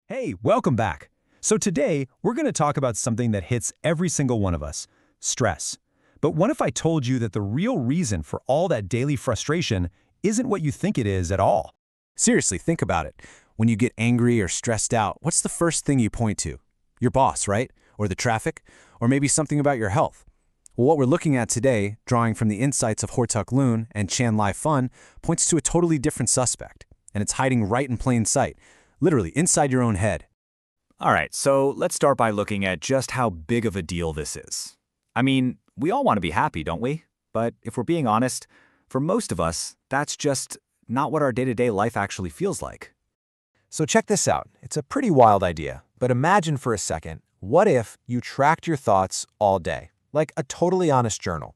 Hey, welcome back. So today, we're going to talk about something that hits every single one of us, stress. But what if I told you that the real reason for all that daily frustration isn't what you think it is at all? Seriously, think about it. When you get angry or stressed out, what's the first thing you point to? Your boss, right? Or the traffic? Or maybe something about your health? Well, what we're looking at today, drawing from the insights of Loon and Chan Lai Fun, points to a totally different suspect. And it's hiding right in plain sight, literally inside your own head. All right, so let's start by looking at just how big of a deal this is. I mean, we all want to be happy, don't we? But if we're being honest, for most of us, that's just not what our day-to-day life actually feels like. So check this out. It's a pretty wild idea, but imagine for a second, what if you tracked your thoughts all day, like a totally honest journal?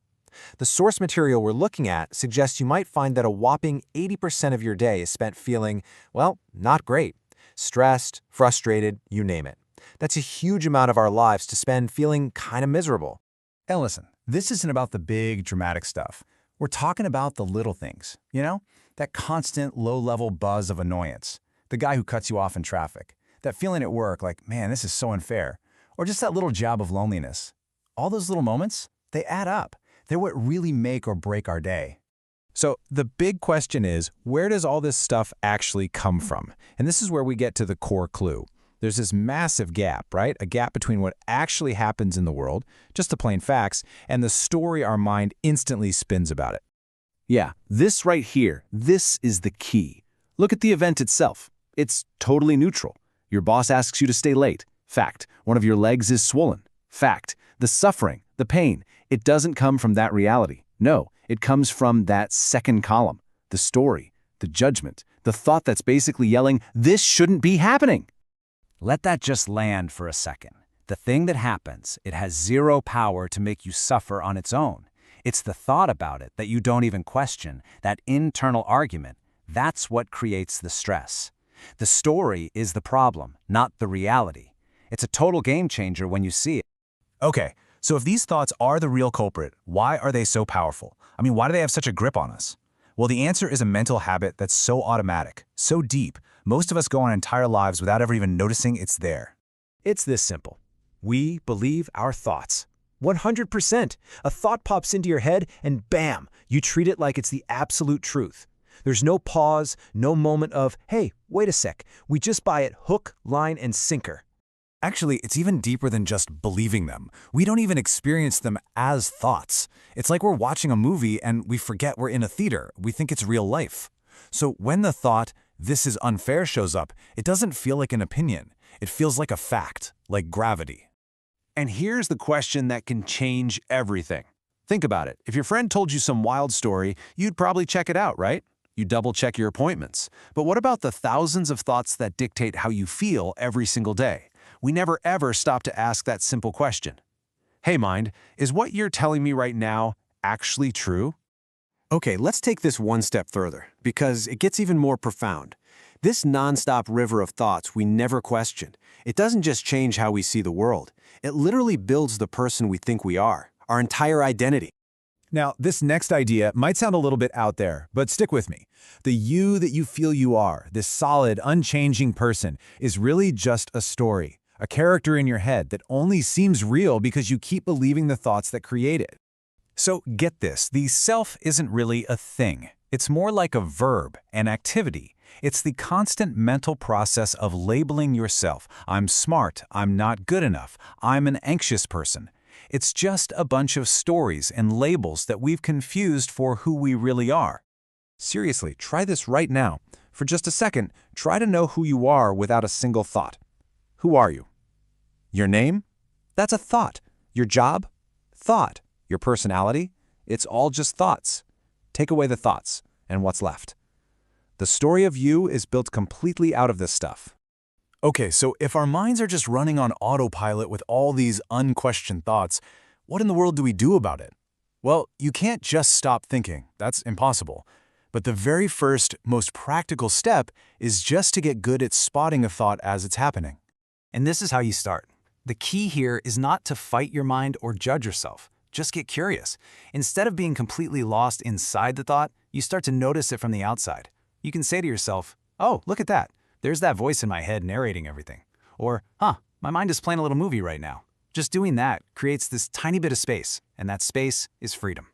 The source material we're looking at suggests you might find that a whopping 80% of your day is spent feeling, well, not great. Stressed, frustrated, you name it. That's a huge amount of our lives to spend feeling kind of miserable. And listen, this isn't about the big, dramatic stuff. We're talking about the little things, that constant low-level buzz of annoyance, the guy who cuts you off in traffic, that feeling at work like, man, this is so unfair, or just that little jab of loneliness. All those little moments, they add up. They're what really make or break our day. So the big question is, where does all this stuff actually come from? And this is where we get to the core clue. There's this massive gap, right? A gap between what actually happens in the world, just the plain facts, and the story our mind instantly spins about it. Yeah, this right here, this is the key. Look at the event itself. It's totally neutral. Your boss asks you to stay late. Fact. One of your legs is swollen. Fact. The suffering, the pain, it doesn't come from that reality. No, it comes from that second column, the story, the judgment, the thought that's basically yelling, this shouldn't be happening. Let that just land for a second. The thing that happens, it has zero power to make you suffer on its own. It's the thought about it that you don't even question, that internal argument. That's what creates the stress. The story is the problem, not the reality. It's a total game changer when you see it. Okay, so if these thoughts are the real culprit, why are they so powerful? I mean, why do they have such a grip on us? Well, the answer is a mental habit that's so automatic, so deep, most of us go on entire lives without ever even noticing it's there. It's this simple. We believe our thoughts. 100%. A thought pops into your head and bam, you treat it like it's the absolute truth. There's no pause, no moment of, hey, wait a sec. We just buy it hook, line, and sinker. Actually, it's even deeper than just believing them. We don't even experience them as thoughts. It's like we're watching a movie and we forget we're in a theater. We think it's real life. So when the thought, this is unfair, shows up, it doesn't feel like an opinion. It feels like a fact, like gravity. And here's the question that can change everything. Think about it. If your friend told you some wild story, you'd probably check it out, right? You double-check your appointments. But what about the thousands of thoughts that dictate how you feel every single day? We never ever stop to ask that simple question. Hey mind, is what you're telling me right now actually true? Okay, let's take this one step further, because it gets even more profound. This nonstop river of thoughts we never question, it doesn't just change how we see the world. It literally builds the person we think we are, our entire identity. Now, this next idea might sound a little bit out there, but stick with me. The you that you feel you are, this solid, unchanging person, is really just a story. A character in your head that only seems real because you keep believing the thoughts that create it. So get this, the self isn't really a thing. It's more like a verb, an activity. It's the constant mental process of labeling yourself. I'm smart, I'm not good enough, I'm an anxious person. It's just a bunch of stories and labels that we've confused for who we really are. Seriously, try this right now. For just a second, try to know who you are without a single thought. Who are you? Your name? That's a thought. Your job? Thought. Your personality? It's all just thoughts. Take away the thoughts, and what's left? The story of you is built completely out of this stuff. Okay, so if our minds are just running on autopilot with all these unquestioned thoughts, what in the world do we do about it? Well, you can't just stop thinking. That's impossible. But the very first, most practical step is just to get good at spotting a thought as it's happening. And this is how you start. The key here is not to fight your mind or judge yourself. Just get curious. Instead of being completely lost inside the thought, you start to notice it from the outside. You can say to yourself, oh, look at that. there's that voice in my head narrating everything. Or, my mind is playing a little movie right now. Just doing that creates this tiny bit of space, and that space is freedom.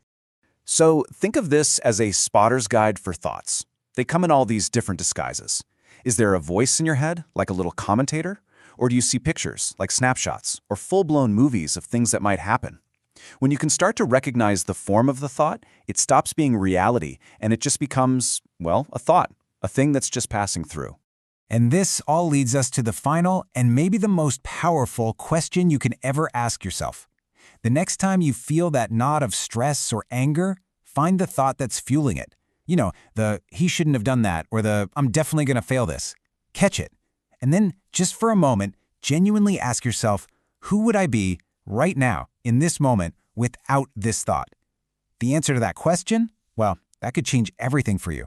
So think of this as a spotter's guide for thoughts. They come in all these different disguises. Is there a voice in your head, like a little commentator? Or do you see pictures, like snapshots, or full-blown movies of things that might happen? When you can start to recognize the form of the thought, it stops being reality, and it just becomes, well, a thought, a thing that's just passing through. And this all leads us to the final and maybe the most powerful question you can ever ask yourself. The next time you feel that knot of stress or anger, find the thought that's fueling it. You know, the he shouldn't have done that, or the I'm definitely going to fail this. Catch it. And then, just for a moment, genuinely ask yourself, who would I be right now, in this moment, without this thought? The answer to that question? Well, that could change everything for you.